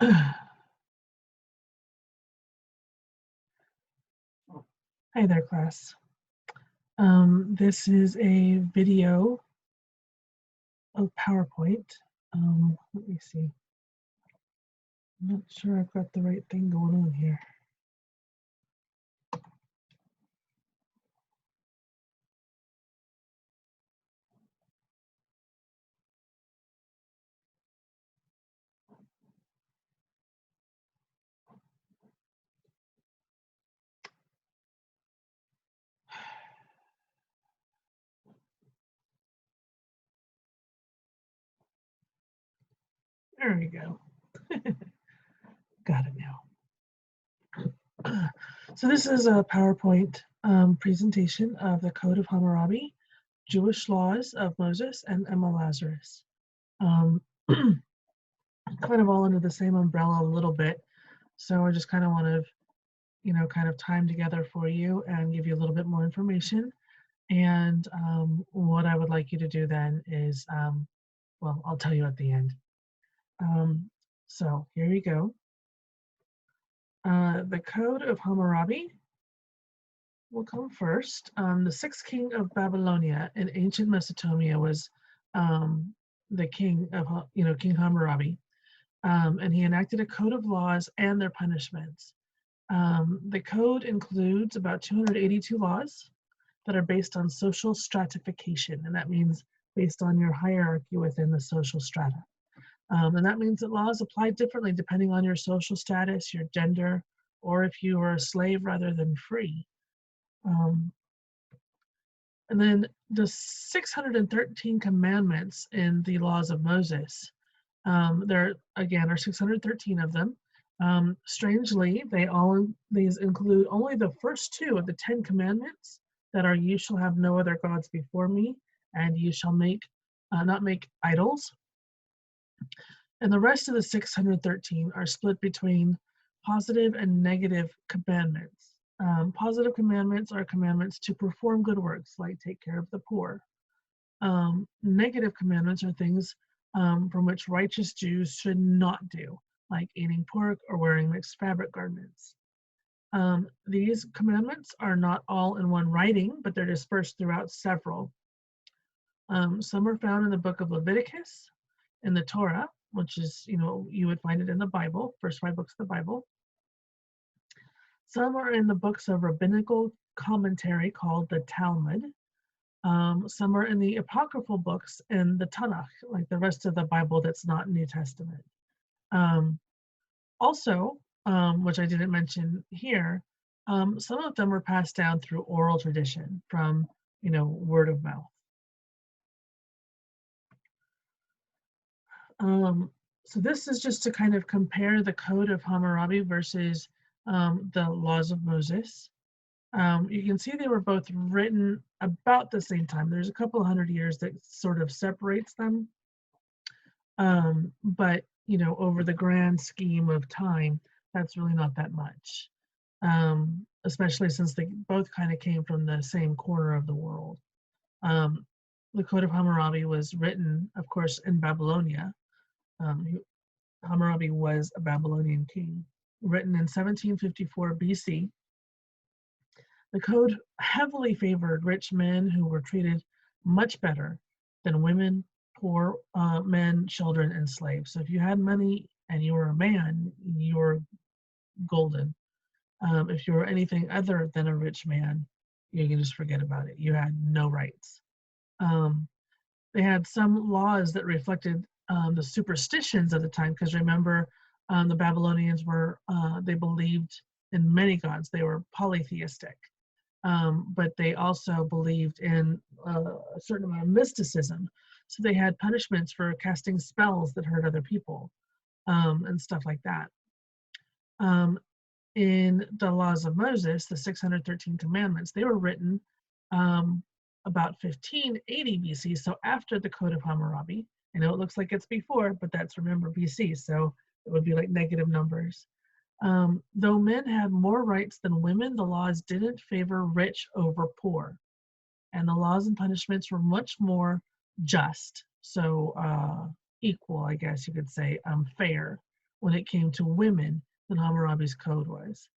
Hi there, class. This is a video of PowerPoint. Let me see. I'm not sure I've got the right thing going on here. There we go. Got it now. So this is a PowerPoint presentation of the Code of Hammurabi, Jewish Laws of Moses, and Emma Lazarus. Kind of all under the same umbrella a little bit. So I just kind of want to, kind of time together for you and give you a little bit more information. And what I would like you to do then is, well, I'll tell you at the end. So here you go. The Code of Hammurabi will come first. The sixth king of Babylonia in ancient Mesopotamia was the king of, King Hammurabi. And he enacted a code of laws and their punishments. The code includes about 282 laws that are based on social stratification, and that means based on your hierarchy within the social strata. And that means that laws apply differently depending on your social status, your gender, or if you were a slave rather than free. And then the 613 commandments in the laws of Moses, there again are 613 of them. Strangely, these include only the first two of the 10 commandments that are, you shall have no other gods before me, and you shall not make idols. And the rest of the 613 are split between positive and negative commandments. Positive commandments are commandments to perform good works, like take care of the poor. Negative commandments are things from which righteous Jews should not do, like eating pork or wearing mixed fabric garments. These commandments are not all in one writing, but they're dispersed throughout several. Some are found in the book of Leviticus, in the Torah, which is, you would find it in the Bible, first 5 books of the Bible. Some are in the books of rabbinical commentary called the Talmud. Some are in the apocryphal books in the Tanakh, like the rest of the Bible that's not New Testament. Also, which I didn't mention here, some of them were passed down through oral tradition from, word of mouth. So this is just to kind of compare the Code of Hammurabi versus the Laws of Moses. You can see they were both written about the same time. There's a couple hundred years that sort of separates them. But, over the grand scheme of time, that's really not that much. Especially since they both kind of came from the same corner of the world. The Code of Hammurabi was written, of course, in Babylonia. Hammurabi was a Babylonian king, written in 1754 BC. The code heavily favored rich men who were treated much better than women, poor men, children, and slaves. So if you had money and you were a man, you were golden. If you were anything other than a rich man, you can just forget about it. You had no rights. They had some laws that reflected the superstitions of the time, because remember, the Babylonians they believed in many gods. They were polytheistic, but they also believed in a certain amount of mysticism. So they had punishments for casting spells that hurt other people, and stuff like that. In the Laws of Moses, the 613 commandments, they were written about 1580 BC, so after the Code of Hammurabi. I know it looks like it's before, but that's, remember, BC, so it would be like negative numbers. Though men had more rights than women, the laws didn't favor rich over poor. And the laws and punishments were much more just, so equal, I guess you could say, fair. when it came to women than Hammurabi's code was.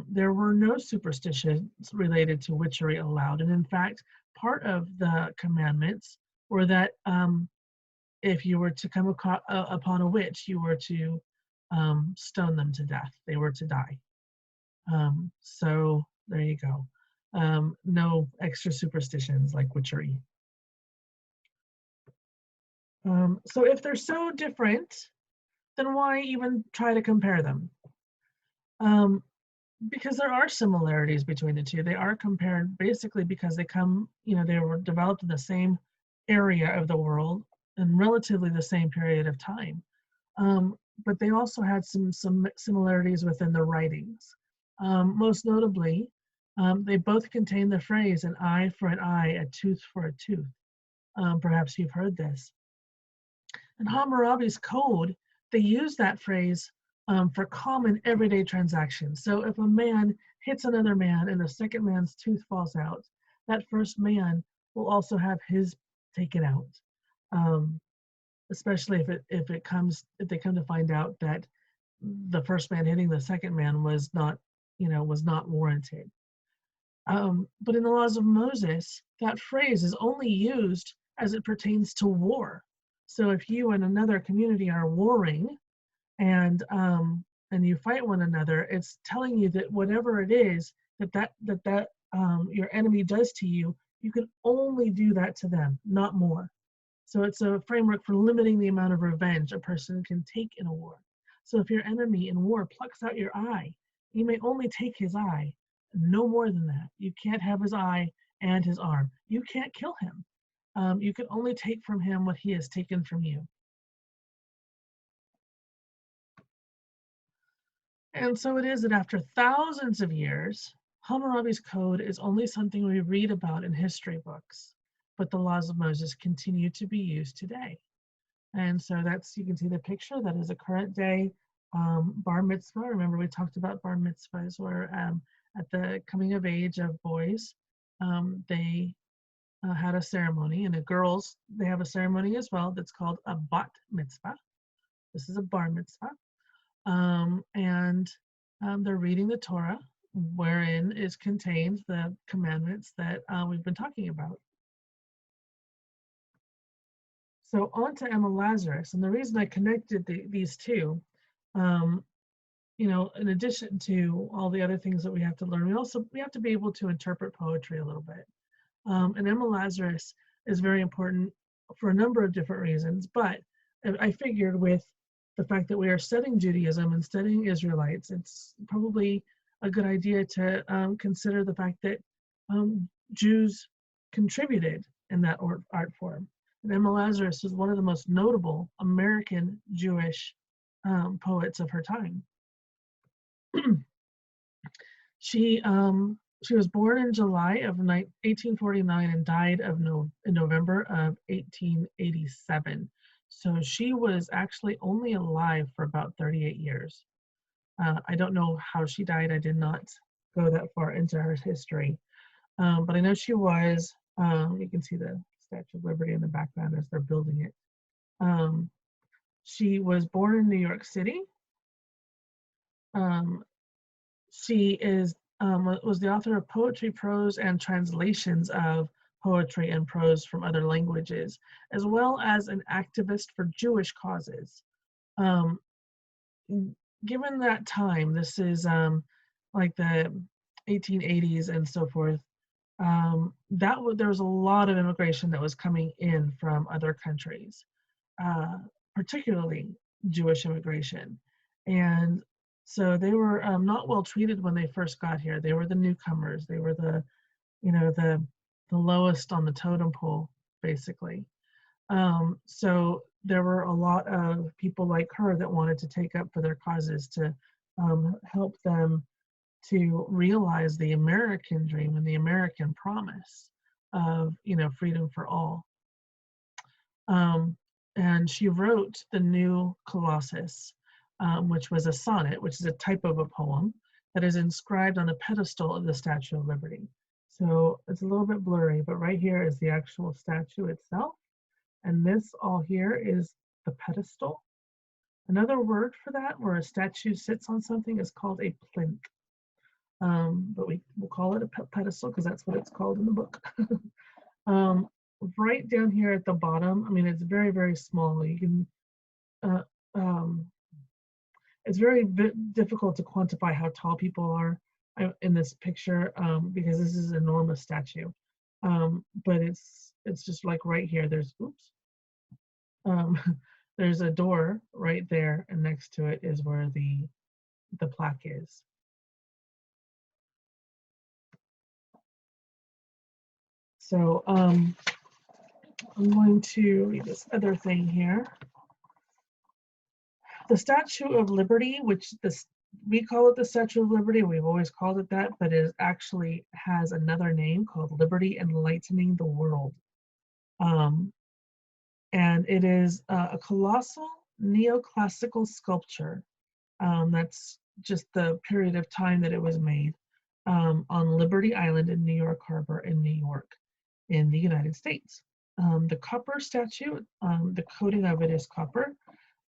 There were no superstitions related to witchery allowed. And in fact, part of the commandments were that if you were to come upon a witch, you were to stone them to death. They were to die. So there you go. No extra superstitions like witchery. So if they're so different, then why even try to compare them? Because there are similarities between the two. They are compared basically because they come, they were developed in the same area of the world in relatively the same period of time. But they also had some similarities within the writings. Most notably, they both contain the phrase, an eye for an eye, a tooth for a tooth. Perhaps you've heard this. In Hammurabi's code, they use that phrase for common everyday transactions. So if a man hits another man and the second man's tooth falls out, that first man will also have his taken out. Especially if they come to find out that the first man hitting the second man was not warranted. But in the laws of Moses, that phrase is only used as it pertains to war. So if you and another community are warring and you fight one another, it's telling you that whatever it is that your enemy does to you, you can only do that to them, not more. So it's a framework for limiting the amount of revenge a person can take in a war. So if your enemy in war plucks out your eye, you may only take his eye, no more than that. You can't have his eye and his arm. You can't kill him. You can only take from him what he has taken from you. And so it is that after thousands of years, Hammurabi's code is only something we read about in history books, but the laws of Moses continue to be used today. And so you can see the picture, that is a current day bar mitzvah. Remember we talked about bar mitzvahs where at the coming of age of boys, they had a ceremony, and the girls, they have a ceremony as well that's called a bat mitzvah. This is a bar mitzvah. And they're reading the Torah, wherein is contained the commandments that we've been talking about. So on to Emma Lazarus, and the reason I connected these two, in addition to all the other things that we have to learn, we have to be able to interpret poetry a little bit. And Emma Lazarus is very important for a number of different reasons, but I figured with the fact that we are studying Judaism and studying Israelites, it's probably a good idea to consider the fact that Jews contributed in that art form. And Emma Lazarus is one of the most notable American Jewish poets of her time. She was born in July of 1849 and died in November of 1887. So she was actually only alive for about 38 years. I don't know how she died. I did not go that far into her history. But I know she was, you can see the Statue of Liberty in the background as they're building it. She was born in New York City. She was the author of poetry, prose, and translations of poetry and prose from other languages, as well as an activist for Jewish causes. Given that time, this is like the 1880s and so forth, there was a lot of immigration that was coming in from other countries, particularly Jewish immigration. And so they were not well treated when they first got here. They were the newcomers. They were the lowest on the totem pole, basically. So there were a lot of people like her that wanted to take up for their causes to help them to realize the American dream and the American promise of freedom for all. And she wrote the New Colossus, which was a sonnet, which is a type of a poem that is inscribed on a pedestal of the Statue of Liberty. So it's a little bit blurry, but right here is the actual statue itself. And this all here is the pedestal. Another word for that, where a statue sits on something, is called a plinth. But we will call it a pedestal because that's what it's called in the book. um, right down here at the bottom, I mean, it's very, very small. You can, uh, um, it's very difficult to quantify how tall people are in this picture because this is an enormous statue. But it's just like right here. There's oops. Um, there's a door right there, and next to it is where the plaque is. So I'm going to read this other thing here. The Statue of Liberty, which we call it the Statue of Liberty, we've always called it that, but it actually has another name called Liberty Enlightening the World. And it is a colossal neoclassical sculpture. That's just the period of time that it was made on Liberty Island in New York Harbor in New York in the United States. The copper statue, the coating of it is copper,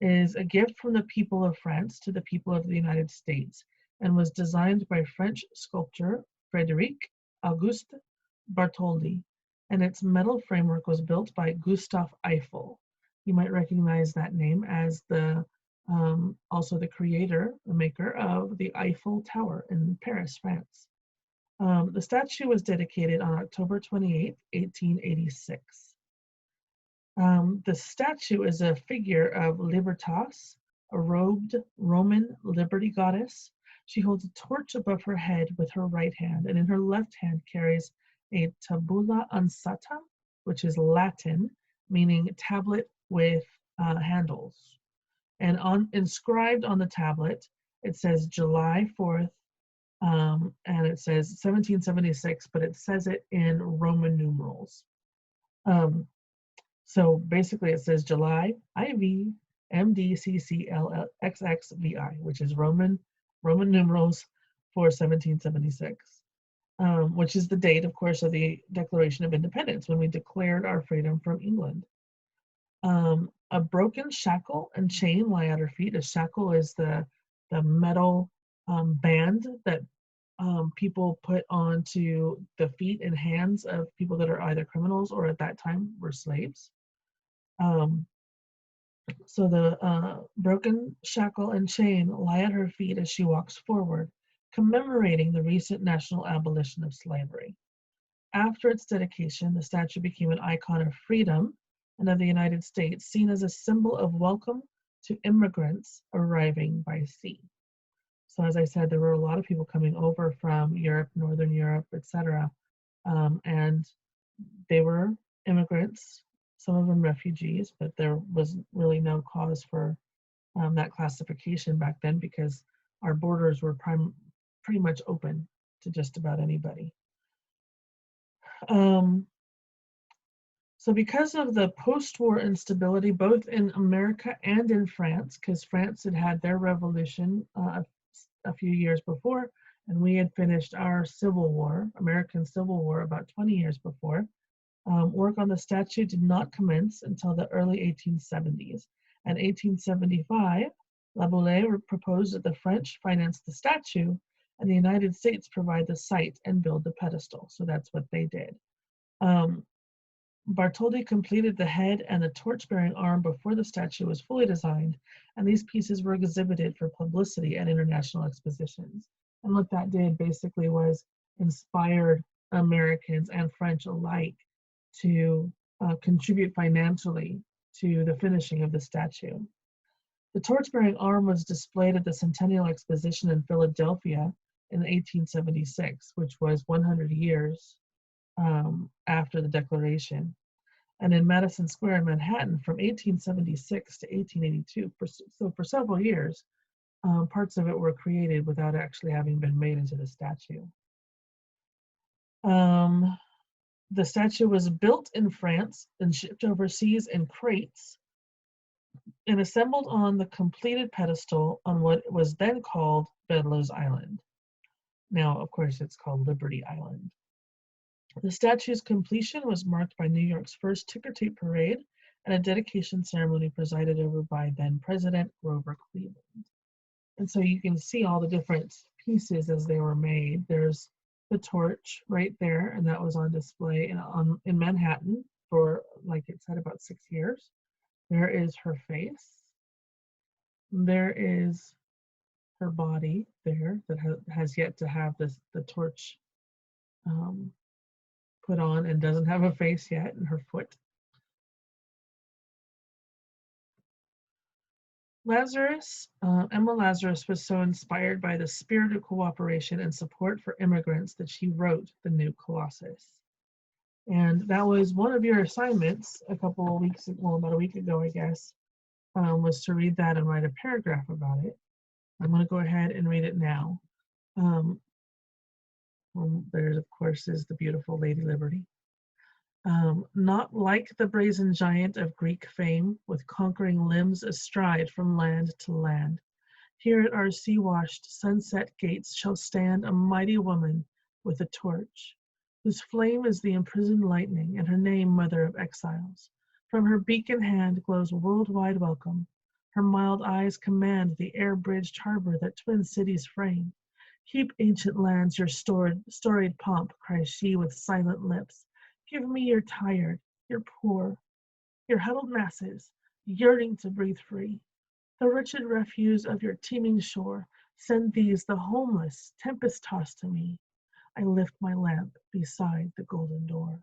is a gift from the people of France to the people of the United States and was designed by French sculptor Frédéric Auguste Bartholdi, and its metal framework was built by Gustave Eiffel. You might recognize that name as also the creator, the maker of the Eiffel Tower in Paris, France. The statue was dedicated on October 28, 1886. The statue is a figure of Libertas, a robed Roman liberty goddess. She holds a torch above her head with her right hand, and in her left hand carries a tabula ansata, which is Latin, meaning tablet with handles. And inscribed on the tablet, it says July 4th, and it says 1776, but it says it in Roman numerals. So basically it says July IV MDCCLXXVI, which is Roman numerals for 1776, which is the date, of course, of the Declaration of Independence, when we declared our freedom from England. A broken shackle and chain lie at her feet. A shackle is the metal band that people put onto the feet and hands of people that are either criminals or at that time were slaves. So the broken shackle and chain lie at her feet as she walks forward, commemorating the recent national abolition of slavery. After its dedication, the statue became an icon of freedom and of the United States, seen as a symbol of welcome to immigrants arriving by sea. So as I said, there were a lot of people coming over from Europe, Northern Europe, etc. And they were immigrants, some of them refugees, but there was really no cause for that classification back then because our borders were pretty much open to just about anybody. So because of the post-war instability, both in America and in France, because France had had their revolution a few years before, and we had finished our Civil War, American Civil War, about 20 years before, work on the statue did not commence until the early 1870s. In 1875, Laboulaye proposed that the French finance the statue and the United States provide the site and build the pedestal. So that's what they did. Bartholdi completed the head and the torch-bearing arm before the statue was fully designed, and these pieces were exhibited for publicity at international expositions. And what that did basically was inspired Americans and French alike to contribute financially to the finishing of the statue. The torch-bearing arm was displayed at the Centennial Exposition in Philadelphia in 1876, which was 100 years after the Declaration, and in Madison Square in Manhattan from 1876 to 1882. So for several years, parts of it were created without actually having been made into the statue. The statue was built in France and shipped overseas in crates and assembled on the completed pedestal on what was then called Bedloe's Island. Now, of course, it's called Liberty Island. The statue's completion was marked by New York's first ticker tape parade and a dedication ceremony presided over by then President Grover Cleveland. And so you can see all the different pieces as they were made. There's the torch right there, and that was on display in Manhattan for, like it said, about 6 years. There is her face. There is her body there that has yet to have the torch um, put on and doesn't have a face yet, and her foot. Lazarus, Emma Lazarus was so inspired by the spirit of cooperation and support for immigrants that she wrote the new Colossus. And that was one of your assignments a couple of weeks, well, about a week ago, I guess, was to read that and write a paragraph about it. I'm going to go ahead and read it now. There's, of course, is the beautiful Lady Liberty. Not like the brazen giant of Greek fame, with conquering limbs astride from land to land. Here at our sea-washed sunset gates shall stand a mighty woman with a torch, whose flame is the imprisoned lightning, and her name Mother of Exiles. From her beacon hand glows worldwide welcome. Her mild eyes command the air-bridged harbor that twin cities frame. Keep, ancient lands, your storied pomp, cries she with silent lips. Give me your tired, your poor, your huddled masses, yearning to breathe free. The wretched refuse of your teeming shore, send these, the homeless, tempest-tossed to me. I lift my lamp beside the golden door.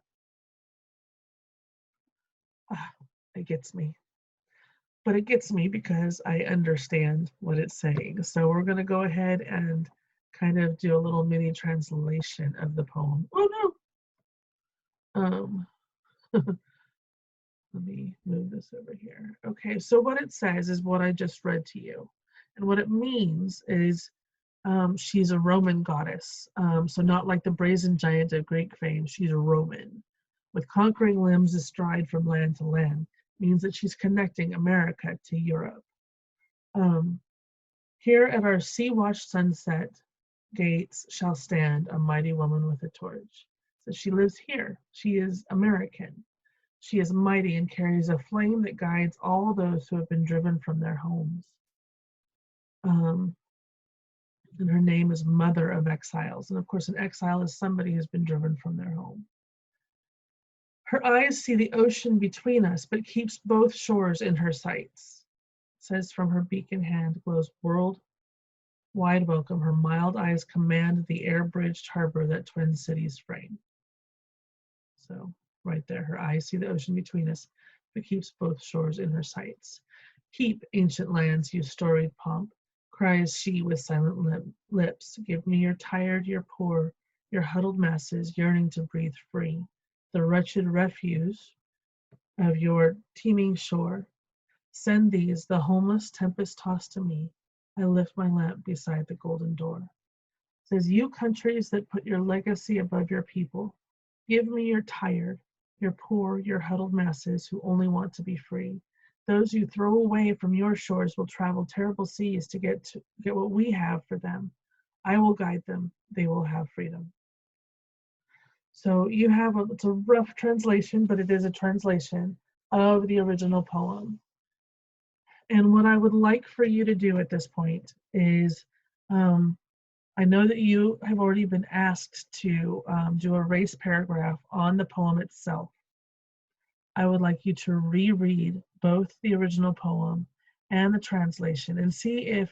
It gets me. But it gets me because I understand what it's saying. So we're going to go ahead and kind of do a little mini translation of the poem. Oh no! Let me move this over here. Okay, so what it says is what I just read to you. And what it means is she's a Roman goddess. So not like the brazen giant of Greek fame, she's a Roman. With conquering limbs astride from land to land, means that she's connecting America to Europe. Here at our sea-washed sunset gates shall stand a mighty woman with a torch. So she lives here. She is American. She is mighty and carries a flame that guides all those who have been driven from their homes. And her name is Mother of Exiles. And of course, an exile is somebody who's been driven from their home. Her eyes see the ocean between us, but keeps both shores in her sights. It says from her beacon hand glows world-wide welcome. Her mild eyes command the air-bridged harbor that twin cities frame. So right there, her eyes see the ocean between us, but keeps both shores in her sights. Keep, ancient lands, you storied pomp, cries she with silent lips. Give me your tired, your poor, your huddled masses yearning to breathe free. The wretched refuse of your teeming shore. Send these, the homeless, tempest-tossed to me. I lift my lamp beside the golden door. It says, you countries that put your legacy above your people, give me your tired, your poor, your huddled masses who only want to be free. Those you throw away from your shores will travel terrible seas to get what we have for them. I will guide them. They will have freedom. So you have it's a rough translation, but it is a translation of the original poem. And what I would like for you to do at this point is, I know that you have already been asked to do a race paragraph on the poem itself. I would like you to reread both the original poem and the translation and see if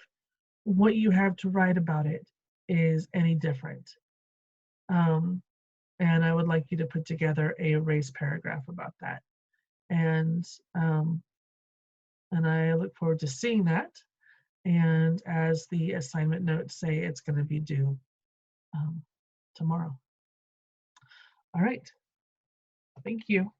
what you have to write about it is any different. And I would like you to put together a race paragraph about that. And I look forward to seeing that. And as the assignment notes say, it's going to be due tomorrow. All right. Thank you.